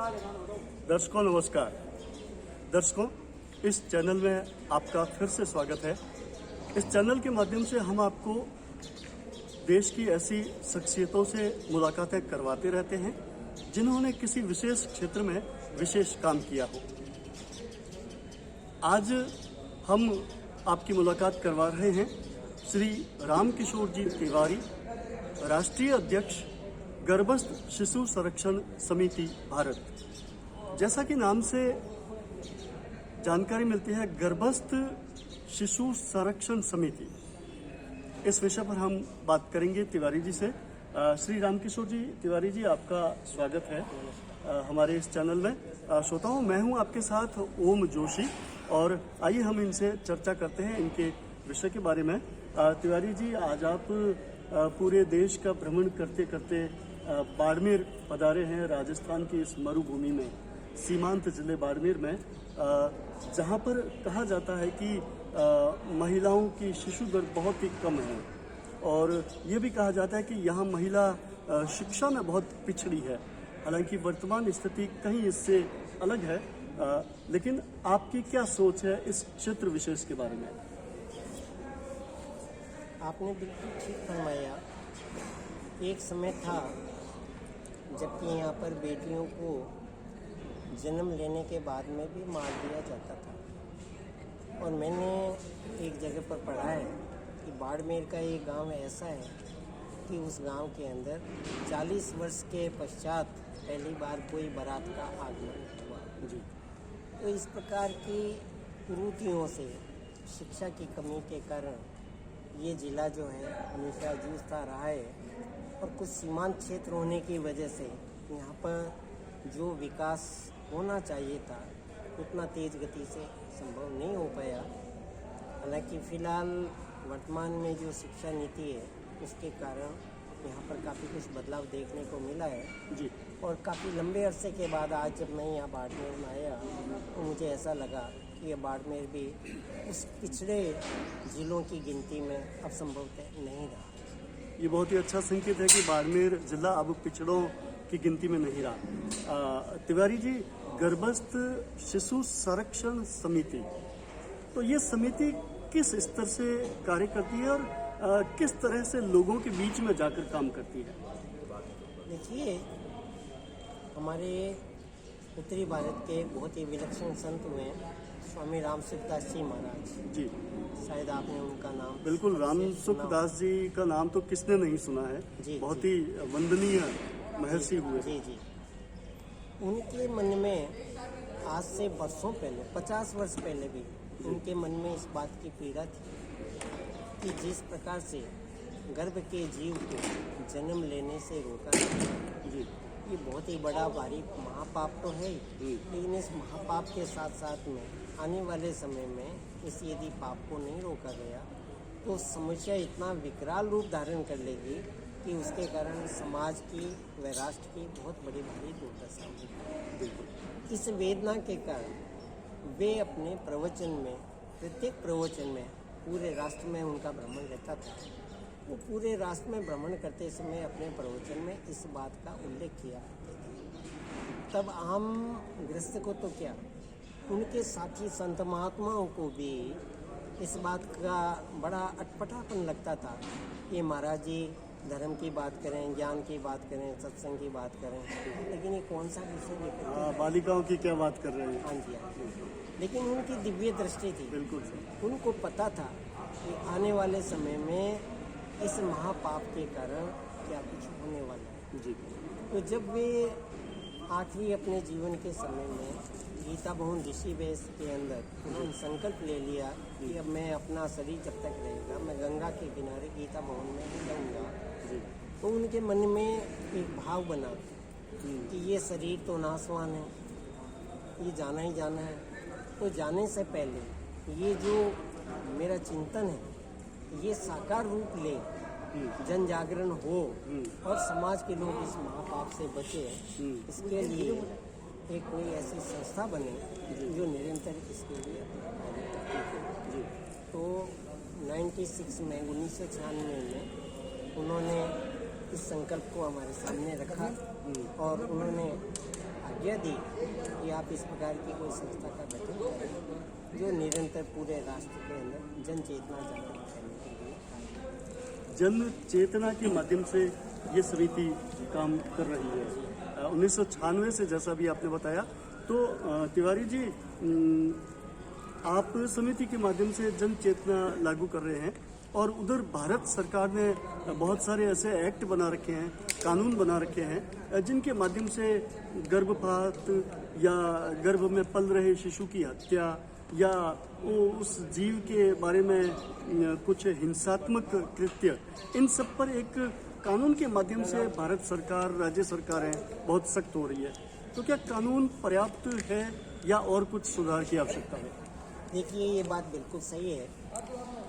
दर्शकों नमस्कार। दर्शकों, इस चैनल में आपका फिर से स्वागत है। इस चैनल के माध्यम से हम आपको देश की ऐसी शख्सियतों से मुलाकातें करवाते रहते हैं जिन्होंने किसी विशेष क्षेत्र में विशेष काम किया हो। आज हम आपकी मुलाकात करवा रहे हैं श्री रामकिशोर जी तिवारी, राष्ट्रीय अध्यक्ष गर्भस्थ शिशु संरक्षण समिति भारत। जैसा कि नाम से जानकारी मिलती है, गर्भस्थ शिशु संरक्षण समिति, इस विषय पर हम बात करेंगे तिवारी जी से। श्री रामकिशोर जी तिवारी जी, आपका स्वागत है हमारे इस चैनल में। श्रोताओं, मैं हूं आपके साथ ओम जोशी और आइए हम इनसे चर्चा करते हैं इनके विषय के बारे में। तिवारी जी, आज आप पूरे देश का भ्रमण करते करते बाड़मेर पधारे हैं, राजस्थान की इस मरुभूमि में, सीमांत जिले बाड़मेर में, जहां पर कहा जाता है कि महिलाओं की शिशु दर बहुत ही कम है और ये भी कहा जाता है कि यहाँ महिला शिक्षा में बहुत पिछड़ी है। हालांकि वर्तमान स्थिति कहीं इससे अलग है, लेकिन आपकी क्या सोच है इस क्षेत्र विशेष के बारे में? आपने बिल्कुल ठीक फरमाया। एक समय था जबकि यहाँ पर बेटियों को जन्म लेने के बाद में भी मार दिया जाता था। और मैंने एक जगह पर पढ़ा है कि बाड़मेर का एक गांव ऐसा है कि उस गांव के अंदर 40 वर्ष के पश्चात पहली बार कोई बारात का आगमन हुआ जी। तो इस प्रकार की कुरीतियों से, शिक्षा की कमी के कारण ये ज़िला जो है हमेशा जूझता रहा है। और कुछ सीमांत क्षेत्र होने की वजह से यहाँ पर जो विकास होना चाहिए था उतना तेज़ गति से संभव नहीं हो पाया। हालांकि फ़िलहाल वर्तमान में जो शिक्षा नीति है उसके कारण यहाँ पर काफ़ी कुछ बदलाव देखने को मिला है जी। और काफ़ी लंबे अरसे के बाद आज जब मैं यहाँ बाड़मेर में आया तो मुझे ऐसा लगा कि ये बाड़मेर भी उस पिछड़े ज़िलों की गिनती में अब संभवतः नहीं रहा। ये बहुत ही अच्छा संकेत है कि बाड़मेर जिला अब पिछड़ों की गिनती में नहीं रहा। तिवारी जी, गर्भस्थ शिशु संरक्षण समिति, तो ये समिति किस स्तर से कार्य करती है और किस तरह से लोगों के बीच में जाकर काम करती है? देखिए, हमारे उत्तरी भारत के बहुत ही विलक्षण संत हुए स्वामी राम सुखदास जी महाराज जी, शायद आपने उनका नाम बिल्कुल, राम सुखदास जी का नाम तो किसने नहीं सुना है जी। बहुत ही वंदनीय महर्षि हुए जी जी। उनके मन में आज से वर्षों पहले, 50 वर्ष पहले भी उनके मन में इस बात की पीड़ा थी कि जिस प्रकार से गर्भ के जीव को जन्म लेने से रोका जी, ये बहुत ही बड़ा भारी महापाप तो है, लेकिन इस महापाप के साथ साथ में आने वाले समय में इस यदि पाप को नहीं रोका गया तो समस्या इतना विकराल रूप धारण कर लेगी कि उसके कारण समाज की व राष्ट्र की बहुत बड़ी भारी दुर्दशा होगी। इस वेदना के कारण वे अपने प्रवचन में, प्रत्येक प्रवचन में, पूरे राष्ट्र में उनका भ्रमण रहता था। वो पूरे राष्ट्र में भ्रमण करते समय अपने प्रवचन में इस बात का उल्लेख किया। तब आम गृहस्थ को तो क्या, उनके साथी संत महात्माओं को भी इस बात का बड़ा अटपटापन लगता था कि महाराज जी धर्म की बात करें, ज्ञान की बात करें, सत्संग की बात करें, लेकिन ये कौन सा विषय लेकर बालिकाओं की क्या बात कर रहे हैं? हाँ जी, हाँ जी। लेकिन उनकी दिव्य दृष्टि थी, बिल्कुल। उनको पता था कि आने वाले समय में इस महापाप के कारण क्या कुछ होने वाला है जी। तो जब वे आखिरी अपने जीवन के समय में गीता भवन ऋषिवेश के अंदर उन्होंने संकल्प ले लिया कि अब मैं अपना शरीर जब तक रहेगा मैं गंगा के किनारे गीता भवन में रहूँगा, तो उनके मन में एक भाव बना कि ये शरीर तो नाशवान है, ये जाना ही जाना है। तो जाने से पहले ये जो मेरा चिंतन है ये साकार रूप ले, जन जागरण हो और समाज के लोग इस महापाप से बचे, इसके लिए एक कोई ऐसी संस्था बने जो निरंतर इसके लिए तो 1996 में 1996 में उन्होंने इस संकल्प को हमारे सामने रखा और उन्होंने आज्ञा दी कि आप इस प्रकार की कोई संस्था का गठन करें जो निरंतर पूरे राष्ट्र के अंदर जन चेतना जागृत करने के लिए कार्य जन चेतना के माध्यम से ये समिति काम कर रही है। 1996 से, जैसा भी आपने बताया, तो तिवारी जी, आप समिति के माध्यम से जन चेतना लागू कर रहे हैं और उधर भारत सरकार ने बहुत सारे ऐसे एक्ट बना रखे हैं, कानून बना रखे हैं, जिनके माध्यम से गर्भपात या गर्भ में पल रहे शिशु की हत्या या उस जीव के बारे में कुछ हिंसात्मक कृत्य, इन सब पर एक कानून के माध्यम से भारत सरकार, राज्य सरकारें बहुत सख्त हो रही है। तो क्या कानून पर्याप्त है या और कुछ सुधार की आवश्यकता है? देखिए, ये बात बिल्कुल सही है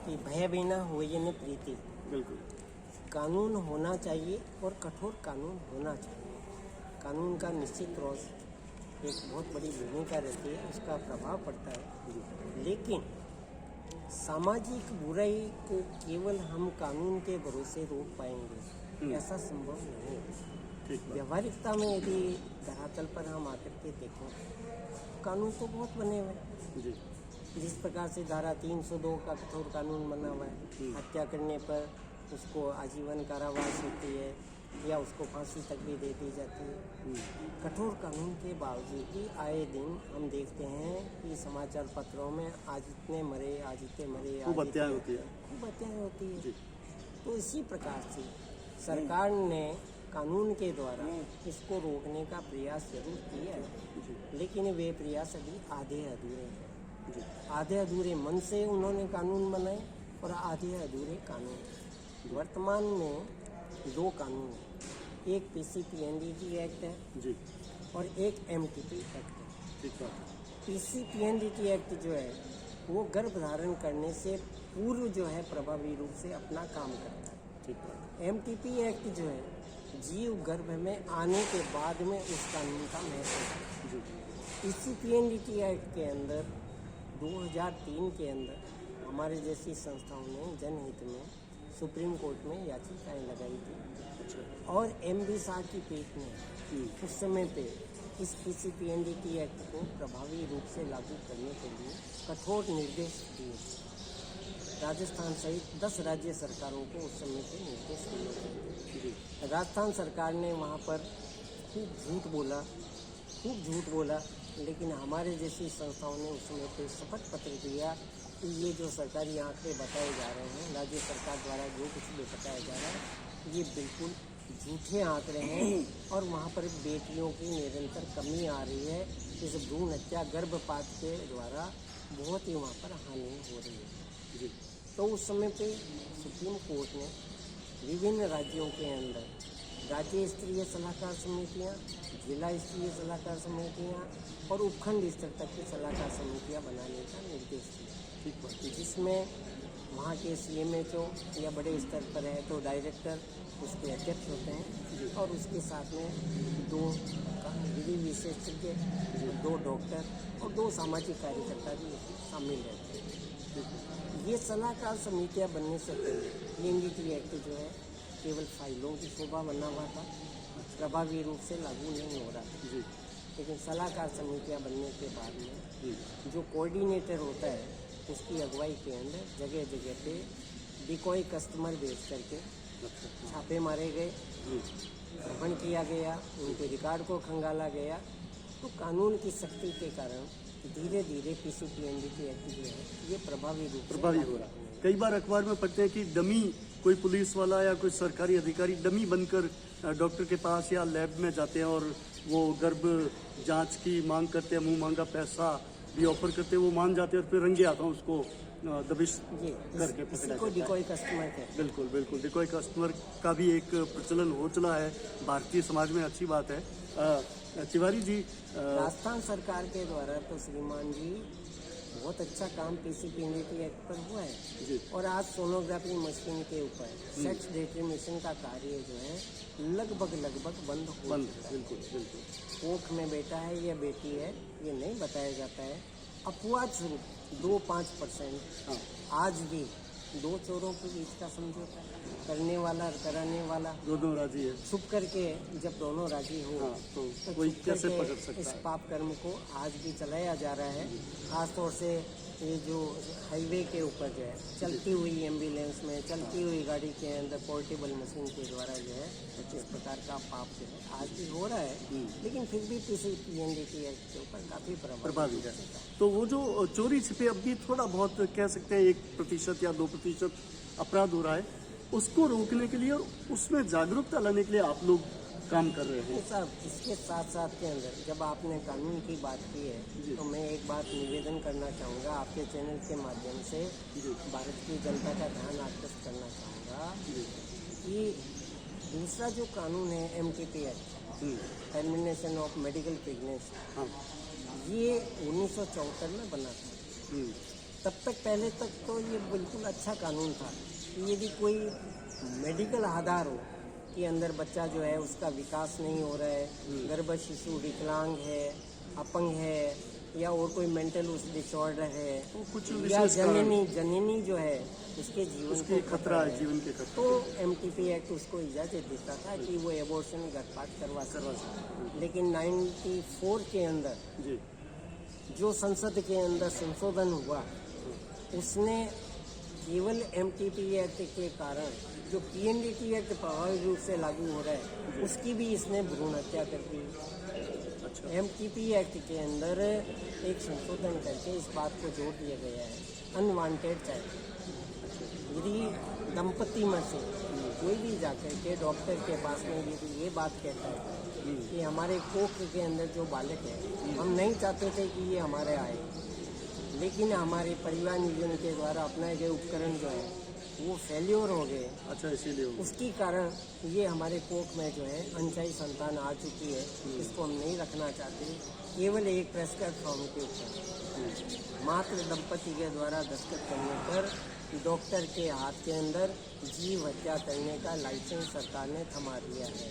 कि भय बिना होए न प्रीति। बिल्कुल, कानून होना चाहिए और कठोर कानून होना चाहिए। कानून का निश्चित रूप से एक बहुत बड़ी भूमिका रहती है, उसका प्रभाव पड़ता है। लेकिन सामाजिक बुराई को केवल हम कानून के भरोसे रोक पाएंगे, ऐसा संभव नहीं है। व्यवहारिकता में यदि धरातल पर हम आकर के देखें, कानून तो बहुत बने हुए हैं। जिस प्रकार से धारा 302 का कठोर कानून बना हुआ है, हत्या करने पर उसको आजीवन कारावास होती है या उसको फांसी तक भी दे दी जाती है। कठोर कानून के बावजूद भी आए दिन हम देखते हैं कि समाचार पत्रों में आज इतने मरे, आज इतने मरे, खूब हत्याएं होती है, खूब हत्याएं होती है। तो इसी प्रकार से सरकार ने कानून के द्वारा इसको रोकने का प्रयास जरूर किया है, लेकिन वे प्रयास अभी आधे अधूरे हैं। आधे अधूरे मन से उन्होंने कानून बनाए और आधे अधूरे कानून। वर्तमान में 2 कानून हैं, एक पीसीपीएनडीटी एक्ट है जी और एक एमटीपी एक्ट है। ठीक है। पीसीपीएनडीटी एक्ट जो है वो गर्भ धारण करने से पूर्व जो है प्रभावी रूप से अपना काम करता है। ठीक है। एमटीपी एक्ट जो है जीव गर्भ में आने के बाद में उस कानून का महत्व है। पीसीपीएनडीटी एक्ट के अंदर 2003 के अंदर हमारे जैसी संस्थाओं ने जनहित में सुप्रीम कोर्ट में याचिकाएं लगाई थी और एमबी शाह की पीठ ने उस समय पे इस पीसीपीएनडीटी एक्ट को प्रभावी रूप से लागू करने के लिए कठोर निर्देश दिए। राजस्थान सहित 10 राज्य सरकारों को उस समय पे निर्देश दिए। राजस्थान सरकार ने वहाँ पर खूब झूठ बोला, लेकिन हमारे जैसी संस्थाओं ने उस समय पे शपथ पत्र दिया कि ये जो सरकारी आंकड़े बताए जा रहे हैं, राज्य सरकार द्वारा जो कुछ भी बताया जा रहा है, ये बिल्कुल झूठे आंकड़े हैं और वहाँ पर बेटियों की निरंतर कमी आ रही है। इस भ्रूण हत्या गर्भपात के द्वारा बहुत ही वहाँ पर हानि हो रही है। तो उस समय पे सुप्रीम कोर्ट ने विभिन्न राज्यों के अंदर राज्य स्तरीय सलाहकार समितियाँ, जिला स्तरीय सलाहकार समितियाँ और उपखंड स्तर तक की सलाहकार समितियाँ बनाने का निर्देश दिया, जिसमें वहाँ के सीएमएचओ या बड़े स्तर पर है तो डायरेक्टर उसके अध्यक्ष होते हैं और उसके साथ में 2 विधि विशेषज्ञ, 2 डॉक्टर और 2 सामाजिक कार्यकर्ता भी इसमें शामिल रहते हैं। ये सलाहकार समितियाँ बनने से पहले पीएनडीटी एक्ट जो है केवल फाइलों की शोभा बना हुआ था, प्रभावी रूप से लागू नहीं हो रहा था। लेकिन सलाहकार समितियाँ बनने के बाद में जो कोऑर्डिनेटर होता है उसकी अगुवाई के अंदर जगह जगह पे डिकॉय कस्टमर भेज करके छापे मारे गए, भ्रमण किया गया, उनके रिकॉर्ड को खंगाला गया। तो कानून की सख्ती के कारण धीरे धीरे पीसीपीएनडीटी एक्ट जो है ये प्रभावी हो रहा है। कई बार अखबार में पढ़ते हैं कि डमी कोई पुलिस वाला या कोई सरकारी अधिकारी डमी बनकर डॉक्टर के पास या लैब में जाते हैं और वो गर्भ जांच की मांग करते हैं, मुंह मांगा पैसा भी ऑफर करते हैं, वो मान जाते हैं और फिर रंगे आता हूँ उसको दबिश करके इसको डिकॉय कस्टमर कहते हैं। बिल्कुल बिल्कुल, डिकॉय कस्टमर का भी एक प्रचलन हो चला है भारतीय समाज में, अच्छी बात है। तिवारी जी, राजस्थान सरकार के द्वारा तो श्रीमान जी बहुत अच्छा काम पीसीपीएनडीटी एक्ट पर हुआ है और आज सोनोग्राफी मशीन के ऊपर सेक्स डिटरमिनेशन का कार्य जो है लगभग बंद हो चुका है। बिल्कुल कोख में बेटा है या बेटी है ये नहीं बताया जाता है। अपवाद स्वरूप 2-5% आज भी 2 चोरों के बीच का समझौता है। करने वाला और कराने वाला दोनों राजी है। छुप करके जब दोनों राजी हो हाँ, तो तो कोई छुप कैसे करके पकड़ सकता इस है? पाप कर्म को आज भी चलाया जा रहा है। खास तौर से ये जो हाईवे के ऊपर जो है चलती हुई एम्बुलेंस में, चलती हुई गाड़ी के अंदर पोर्टेबल मशीन के द्वारा जो है इस प्रकार का पाप जो है आज भी हो रहा है। लेकिन फिर भी PNDT एक्ट के ऊपर काफ़ी प्रभावी है। तो वो जो चोरी छिपे अब भी थोड़ा बहुत कह सकते हैं 1% या 2% अपराध हो रहा है, उसको रोकने के लिए और उसमें जागरूकता लाने के लिए आप लोग काम कर रहे हैं। साहब, इसके साथ साथ के अंदर जब आपने कानून की बात की है तो मैं एक बात निवेदन करना चाहूँगा आपके चैनल के माध्यम से भारत की जनता का ध्यान आकर्षित करना चाहूँगा कि दूसरा जो कानून है MTP act, termination of medical pregnancy, हाँ। ये 1974 में बना था। तब तक पहले तक तो ये बिल्कुल अच्छा कानून था कि यदि कोई मेडिकल आधार हो कि अंदर बच्चा जो है उसका विकास नहीं हो रहा है, गर्भ शिशु विकलांग है, अपंग है या और कोई मेंटल उस डिसऑर्डर है तो कुछ या विशेष कारण जननी जो है उसके जीवन उसके को खतरा है, जीवन के खतरा। तो MTP एक्ट उसको इजाज़त देता था कि वो एबॉर्शन गर्भपात करवा सकता। लेकिन 94 के अंदर जी जो संसद के अंदर संशोधन हुआ उसने केवल MTP एक्ट के कारण जो PNDT एक्ट प्रभावी रूप से लागू हो रहा है उसकी भी इसने भ्रूण हत्या कर दी। अच्छा। MTP एक्ट के अंदर एक संशोधन करके इस बात को जोड़ दिया गया है अनवांटेड चाइल्ड। यदि दंपति में से कोई भी जाकर के डॉक्टर के पास में यदि ये बात कहता है कि हमारे कोख के अंदर जो बालक है हम नहीं चाहते थे कि ये हमारे आए, लेकिन हमारे परिवार नियोजन के द्वारा अपनाए गए उपकरण जो है वो फेल्योर हो गए। अच्छा, इसीलिए हो गया। उसके कारण ये हमारे कोख में जो है अनचाही संतान आ चुकी है, इसको हम नहीं रखना चाहते। केवल एक प्रेस्क्राइब फॉर्म के ऊपर मात्र दंपति के द्वारा दस्तखत करने पर डॉक्टर के हाथ के अंदर जीव हत्या करने का लाइसेंस सरकार ने थमा दिया है।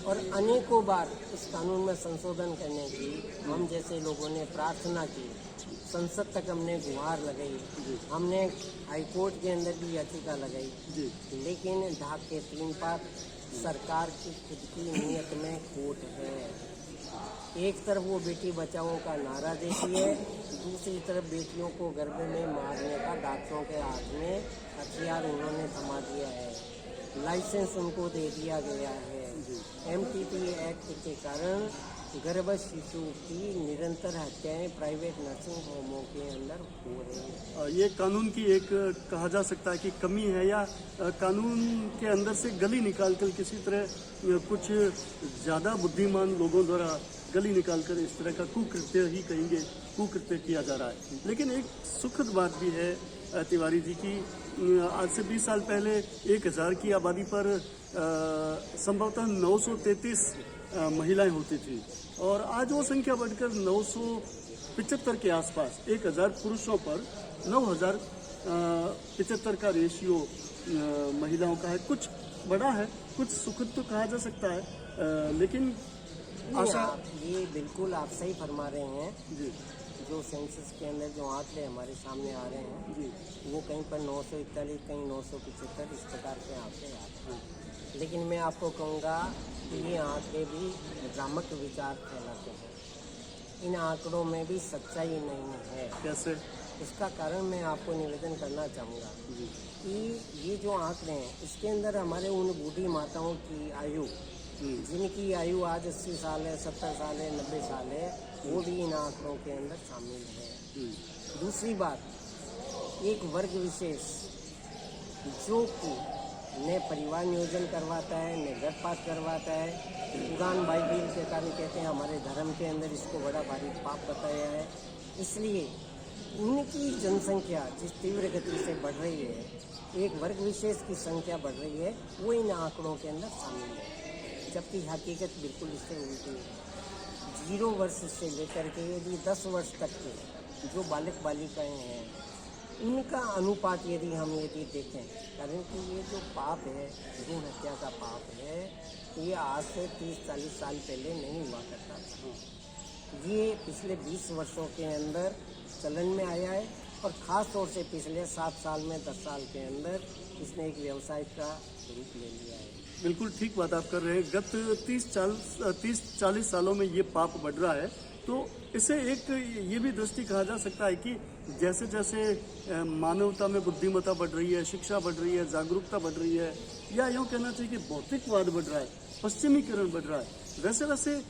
और अनेकों बार इस कानून में संशोधन करने की हम जैसे लोगों ने प्रार्थना की, संसद तक हमने गुहार लगाई, हमने हाईकोर्ट के अंदर भी याचिका लगाई, लेकिन ढाक के 3 पार सरकार की खुद की नीयत में खोट है। एक तरफ वो बेटी बचाओ का नारा देती है, दूसरी तरफ बेटियों को गर्भ में मारने का डॉक्टरों के हाथ में हथियार उन्होंने थमा दिया है, लाइसेंस उनको दे दिया गया है। MTP एक्ट के कारण गर्भ शिशु की निरंतर हत्याएं प्राइवेट नर्सिंग होमों के अंदर हो रही हैं। ये कानून की एक कहा जा सकता है कि कमी है, या कानून के अंदर से गली निकाल कर किसी तरह कुछ ज़्यादा बुद्धिमान लोगों द्वारा गली निकालकर इस तरह का कुकृत्य ही कहेंगे, कुकृत्य किया जा रहा है। लेकिन एक सुखद बात भी है तिवारी जी की, आज से 20 साल पहले 1000 की आबादी पर संभवतः 933 महिलाएं होती थी, और आज वो संख्या बढ़कर 975 के आसपास, 1000 पुरुषों पर 9075 का रेशियो महिलाओं का है। कुछ बड़ा है, कुछ सुखद तो कहा जा सकता है, लेकिन आशा ये बिल्कुल आप सही फरमा रहे हैं। जी जो सेंसस के अंदर जो आंकड़े हमारे सामने आ रहे हैं जी वो कहीं पर 941, कहीं 975 इस प्रकार के आंकड़े आ रहे हैं। लेकिन मैं आपको कहूँगा कि ये आंकड़े भी भ्रामक विचार फैलाते हैं। इन आंकड़ों में भी सच्चाई नहीं है। कैसे? इसका कारण मैं आपको निवेदन करना चाहूँगा कि ये जो आंकड़े हैं इसके अंदर हमारे उन बूढ़ी माताओं की आयु, जिनकी आयु आज 80 साल है, 70 साल है, 90 साल है, वो भी इन आंकड़ों के अंदर शामिल है। दूसरी बात, एक वर्ग विशेष जो कि न परिवार नियोजन करवाता है, न गर्भपात करवाता है, कुरान बाइबिल के कारण कहते हैं हमारे धर्म के अंदर इसको बड़ा भारी पाप बताया है। इसलिए उनकी जनसंख्या जिस तीव्र गति से बढ़ रही है, एक वर्ग विशेष की संख्या बढ़ रही है, वो इन आंकड़ों के अंदर शामिल है, जबकि हकीकत बिल्कुल इससे उल्टी है। 0 वर्ष से लेकर के यदि 10 वर्ष तक के जो बालक बालिकाएं हैं उनका अनुपात यदि हम देखें, कारण कि ये जो पाप है, भ्रूण हत्या का पाप है, ये आज से 30-40 साल पहले नहीं हुआ करता था। ये पिछले 20 वर्षों के अंदर चलन में आया है, और ख़ास तौर से पिछले 7 साल में 10 साल के अंदर इसने एक व्यवसाय का रूप ले लिया है। बिल्कुल ठीक बात आप कर रहे हैं। गत 30-40 सालों में ये पाप बढ़ रहा है, तो इसे एक ये भी दृष्टि कहा जा सकता है कि जैसे जैसे मानवता में बुद्धिमत्ता बढ़ रही है, शिक्षा बढ़ रही है, जागरूकता बढ़ रही है, या यूँ कहना चाहिए कि भौतिकवाद बढ़ रहा है, पश्चिमीकरण बढ़ रहा है, वैसे वैसे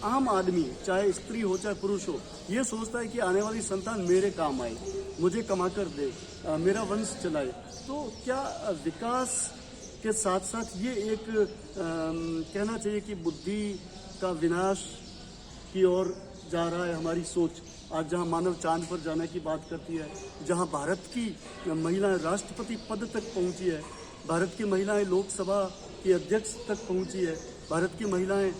आम आदमी, चाहे स्त्री हो चाहे पुरुष हो, ये सोचता है कि आने वाली संतान मेरे काम आए, मुझे कमा कर दे, मेरा वंश चलाए। तो क्या विकास के साथ साथ ये एक कहना चाहिए कि बुद्धि का विनाश की ओर जा रहा है हमारी सोच? आज जहां मानव चांद पर जाने की बात करती है, जहां भारत की महिलाएं राष्ट्रपति पद तक पहुंची है, भारत की महिलाएं लोकसभा की अध्यक्ष तक पहुंची है, भारत की महिलाएं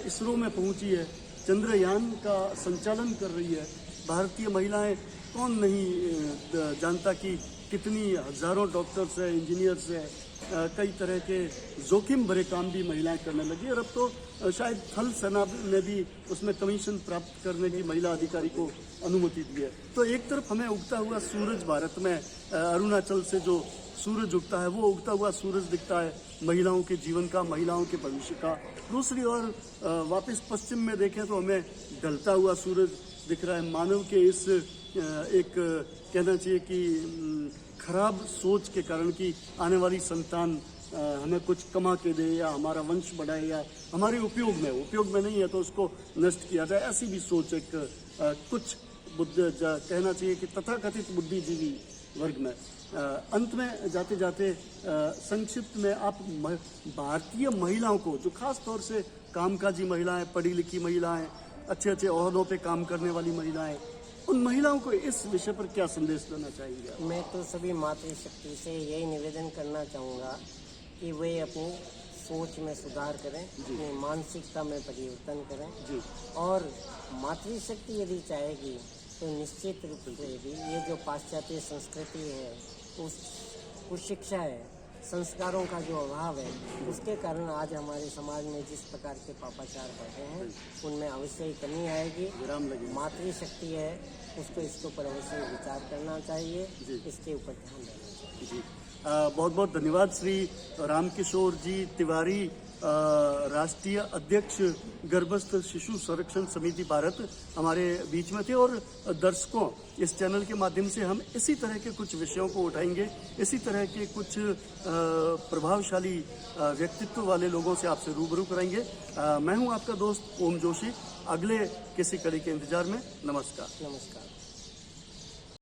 इसरो में पहुंची है, चंद्रयान का संचालन कर रही है, भारतीय महिलाएं कौन नहीं जानता कि कितनी हजारों डॉक्टर्स हैं, इंजीनियर्स हैं, कई तरह के जोखिम भरे काम भी महिलाएं करने लगी। और अब तो शायद थल सेना ने भी उसमें कमीशन प्राप्त करने की महिला अधिकारी को अनुमति दी है। तो एक तरफ हमें उगता हुआ सूरज भारत में अरुणाचल से जो सूरज उगता है, वो उगता हुआ सूरज दिखता है महिलाओं के जीवन का, महिलाओं के भविष्य का। दूसरी ओर वापस पश्चिम में देखें तो हमें ढलता हुआ सूरज दिख रहा है मानव के इस एक कहना चाहिए कि खराब सोच के कारण कि आने वाली संतान हमें कुछ कमा के दे या हमारा वंश बढ़ाए या हमारे उपयोग में नहीं है तो उसको नष्ट किया जाए, ऐसी भी सोच एक कुछ कहना चाहिए कि तथाकथित बुद्धिजीवी वर्ग में। अंत में जाते जाते संक्षिप्त में आप भारतीय महिलाओं को, जो खास तौर से कामकाजी महिलाएं, पढ़ी लिखी महिलाएं, अच्छे अच्छे ओहदों पे काम करने वाली महिलाएं, उन महिलाओं को इस विषय पर क्या संदेश देना चाहेंगे? मैं तो सभी मातृशक्ति से यही निवेदन करना चाहूँगा कि वे अपनी सोच में सुधार करें, अपनी मानसिकता में परिवर्तन करें जी। और मातृशक्ति यदि चाहेगी तो निश्चित रूप से भी ये जो पाश्चात्य संस्कृति है, उस शिक्षा है, संस्कारों का जो अभाव है, उसके कारण आज हमारे समाज में जिस प्रकार के पापाचार बढ़े हैं उनमें अवश्य ही कमी आएगी। विराम लगे। मातृशक्ति है, उसको इसके ऊपर अवश्य विचार करना चाहिए, इसके ऊपर ध्यान देना चाहिए। जी, बहुत बहुत धन्यवाद श्री रामकिशोर जी तिवारी, राष्ट्रीय अध्यक्ष गर्भस्थ शिशु संरक्षण समिति भारत, हमारे बीच में थे। और दर्शकों, इस चैनल के माध्यम से हम इसी तरह के कुछ विषयों को उठाएंगे, इसी तरह के कुछ प्रभावशाली व्यक्तित्व वाले लोगों से आपसे रूबरू कराएंगे। मैं हूं आपका दोस्त ओम जोशी। अगले किसी कड़ी के इंतजार में। नमस्कार। नमस्कार।